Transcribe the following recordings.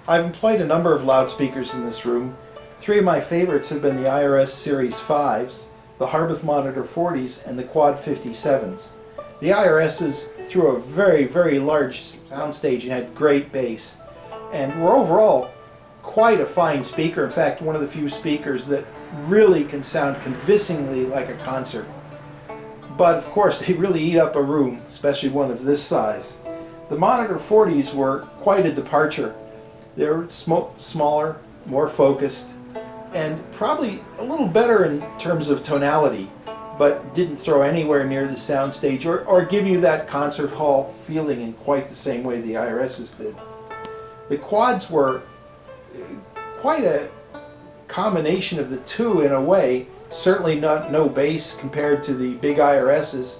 I've employed a number of loudspeakers in this room. Three of my favorites have been the IRS Series 5s, the Harbuth Monitor 40s, and the Quad 57s. The IRSs threw a very large soundstage and had great bass, and were overall quite a fine speaker. In fact, one of the few speakers that really can sound convincingly like a concert. But of course, they really eat up a room, especially one of this size. The Monitor 40s were quite a departure. They were smaller, more focused, and probably a little better in terms of tonality, but didn't throw anywhere near the soundstage or give you that concert hall feeling in quite the same way the IRSs did. The Quads were quite a combination of the two in a way. Certainly no bass compared to the big IRSs,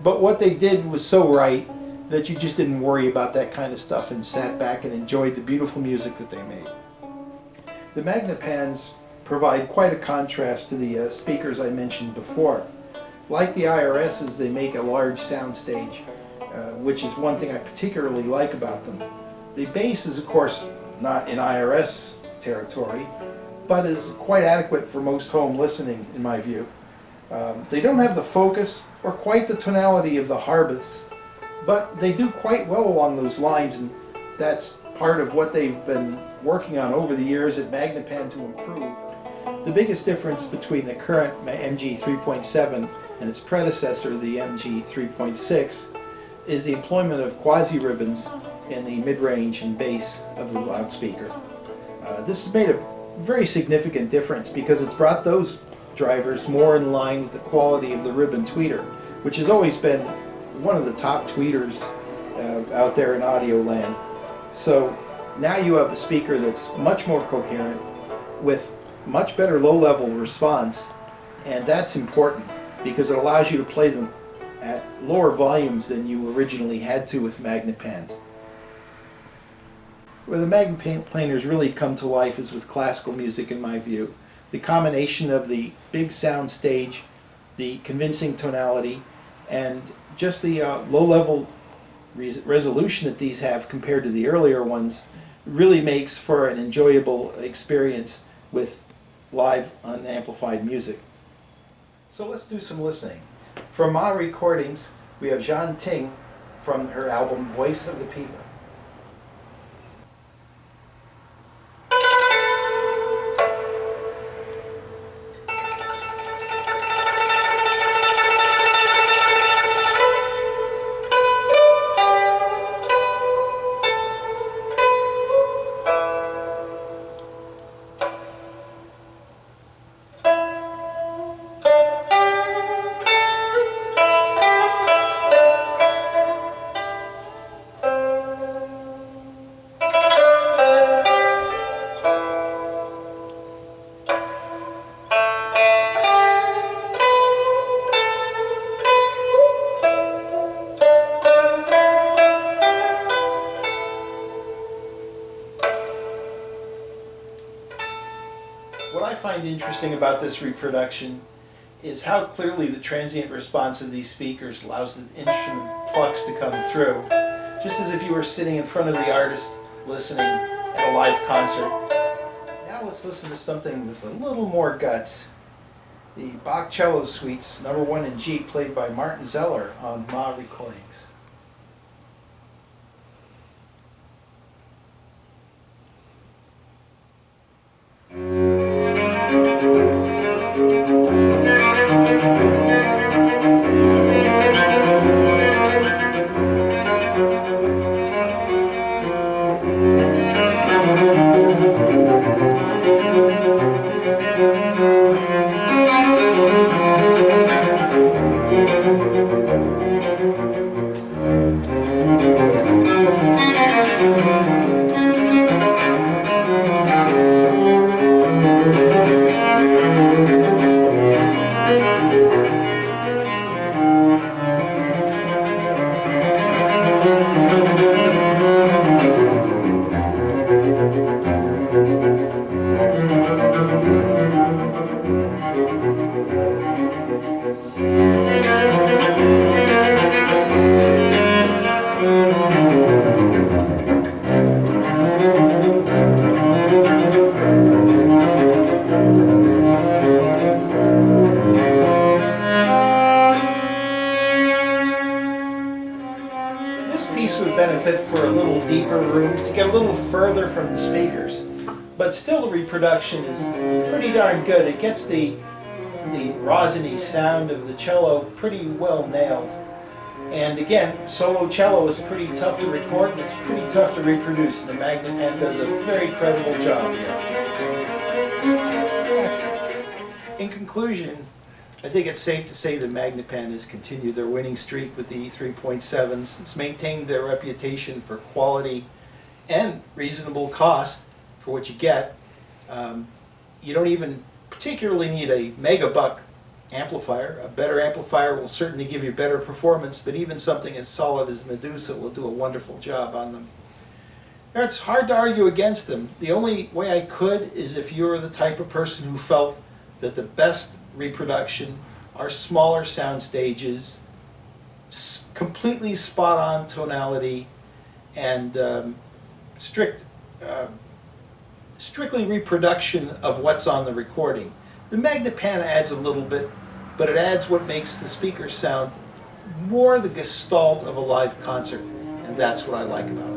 but what they did was so right that you just didn't worry about that kind of stuff and sat back and enjoyed the beautiful music that they made. The Magnepans provide quite a contrast to the speakers I mentioned before. Like the IRSs, they make a large soundstage, which is one thing I particularly like about them. The bass is, of course, not in IRS territory, but is quite adequate for most home listening, in my view. They don't have the focus or quite the tonality of the Harbuths, but they do quite well along those lines, and that's part of what they've been working on over the years at Magnepan to improve. The biggest difference between the current MG 3.7 and its predecessor, the MG 3.6, is the employment of quasi-ribbons in the mid-range and bass of the loudspeaker. This has made a very significant difference because it's brought those drivers more in line with the quality of the ribbon tweeter, which has always been one of the top tweeters out there in audio land. So now you have a speaker that's much more coherent with much better low-level response, and that's important because it allows you to play them at lower volumes than you originally had to with Magnepans. Where the Magneplanars really come to life is with classical music, in my view. The combination of the big sound stage, the convincing tonality, and just the low-level resolution that these have compared to the earlier ones really makes for an enjoyable experience with live unamplified music. So let's do some listening. From Ma Recordings, we have Jean Ting from her album Voice of the People. What I find interesting about this reproduction is how clearly the transient response of these speakers allows the instrument plucks to come through, just as if you were sitting in front of the artist listening at a live concert. Now let's listen to something with a little more guts. The Bach Cello Suites, No. 1 in G, played by Martin Zeller on Ma Recordings. little further from the speakers, but still the reproduction is pretty darn good. It gets the rosiny sound of the cello pretty well nailed. And again, solo cello is pretty tough to record and it's pretty tough to reproduce. The Magnepan does a very credible job here. In conclusion, I think it's safe to say that Magnepan has continued their winning streak with the 3.7s. It's maintained their reputation for quality and reasonable cost for what you get. You don't even particularly need a megabuck amplifier. A better amplifier will certainly give you better performance, but even something as solid as Medusa will do a wonderful job on them. It's hard to argue against them. The only way I could is if you're the type of person who felt that the best reproduction are smaller sound stages, completely spot-on tonality, and strictly reproduction of what's on the recording. The Magnepan adds a little bit, but it adds what makes the speaker sound more the gestalt of a live concert, and that's what I like about it.